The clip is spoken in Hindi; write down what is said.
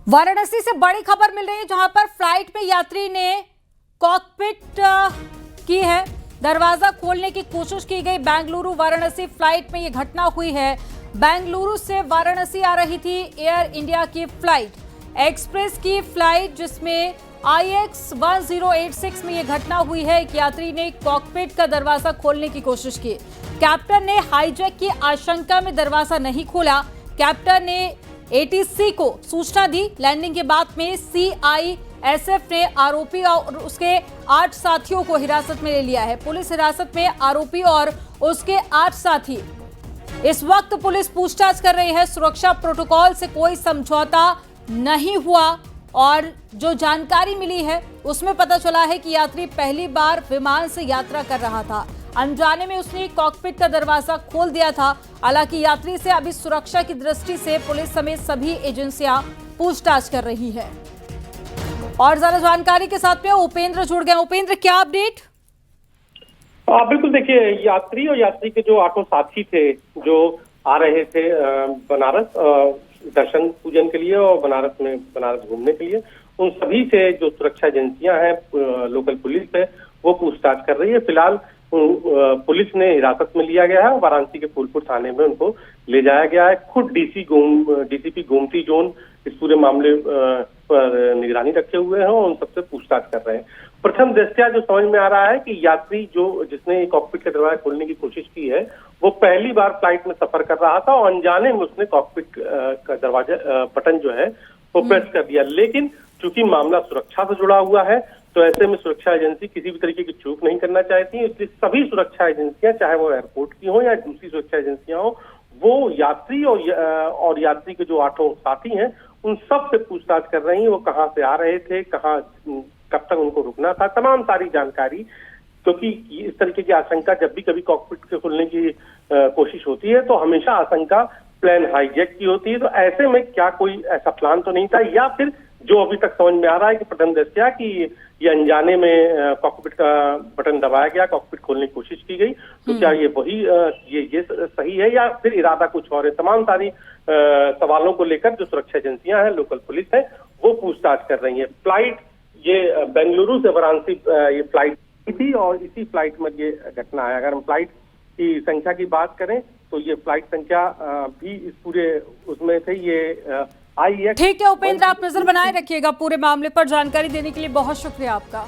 वाराणसी से बड़ी खबर मिल रही है, जहां पर फ्लाइट में यात्री ने कॉकपिट की है, दरवाजा खोलने की कोशिश की गई। बेंगलुरु वाराणसी फ्लाइट में यह घटना हुई है। बेंगलुरु से वाराणसी आ रही थी एयर इंडिया की फ्लाइट, एक्सप्रेस की फ्लाइट, जिसमें IX 1086 में यह घटना हुई है। एक यात्री ने कॉकपिट का दरवाजा खोलने की कोशिश की। कैप्टन ने हाईजैक की आशंका में दरवाजा नहीं खोला। कैप्टन ने ATC को सूचना दी। लैंडिंग के बाद में CISF ने आरोपी और उसके 8 साथियों को हिरासत में ले लिया है। पुलिस हिरासत में आरोपी और उसके 8 साथी। इस वक्त पुलिस पूछताछ कर रही है। सुरक्षा प्रोटोकॉल से कोई समझौता नहीं हुआ और जो जानकारी मिली है उसमें पता चला है कि यात्री पहली बार विमान से यात्रा कर रहा था। अनजाने में उसने कॉकपिट का दरवाजा खोल दिया था। हालांकि यात्री से अभी सुरक्षा की दृष्टि से पुलिस समेत सभी एजेंसियां पूछताछ कर रही है। और ज्यादा जानकारी के साथ में उपेंद्र जुड़ गए। उपेंद्र, क्या अपडेट? बिल्कुल, देखिए, यात्री और यात्री के जो 8 साथी थे जो आ रहे थे बनारस दर्शन पूजन के लिए और बनारस घूमने के लिए, उन सभी से जो सुरक्षा एजेंसियां हैं, लोकल पुलिस है, वो पूछताछ कर रही है। फिलहाल पुलिस ने हिरासत में लिया गया है। वाराणसी के फूलपुर थाने में उनको ले जाया गया है। खुद DCP गोमती जोन इस पूरे मामले पर निगरानी रखे हुए हैं और उन सबसे पूछताछ कर रहे हैं। प्रथम दृष्टया जो समझ में आ रहा है कि यात्री जिसने कॉकपिट का दरवाजा खोलने की कोशिश की है, वो पहली बार फ्लाइट में सफर कर रहा था और अनजाने में उसने कॉकपिट का दरवाजा बटन जो है वो प्रेस कर दिया। लेकिन चूंकि मामला सुरक्षा से जुड़ा हुआ है, तो ऐसे में सुरक्षा एजेंसी किसी भी तरीके की चूक नहीं करना चाहती। इसलिए सभी सुरक्षा एजेंसियां, चाहे वो एयरपोर्ट की हो या दूसरी सुरक्षा एजेंसियां हो, वो यात्री और यात्री के जो 8 साथी हैं उन सब से पूछताछ कर रही हैं। वो कहाँ से आ रहे थे, कब तक उनको रुकना था, तमाम सारी जानकारी। क्योंकि इस तरीके की आशंका जब भी कभी कॉकपिट के खुलने की कोशिश होती है तो हमेशा आशंका प्लान हाईजैक की होती है। तो ऐसे में क्या कोई ऐसा प्लान तो नहीं था, या फिर जो अभी तक समझ में आ रहा है कि प्रथम दृष्टया कि ये अनजाने में कॉकपिट का बटन दबाया गया, कॉकपिट खोलने की कोशिश की गई। तो क्या ये वही ये सही है या फिर इरादा कुछ और है? तमाम सारी सवालों को लेकर जो सुरक्षा एजेंसियां हैं, लोकल पुलिस है, वो पूछताछ कर रही है। फ्लाइट ये बेंगलुरु से वाराणसी ये फ्लाइट थी और इसी फ्लाइट में ये घटना है। अगर हम फ्लाइट की संख्या की बात करें तो ये फ्लाइट संख्या भी इस पूरे उसमें थे। ये IX। ठीक है उपेंद्र, आप नजर बनाए रखिएगा पूरे मामले पर। जानकारी देने के लिए बहुत शुक्रिया आपका।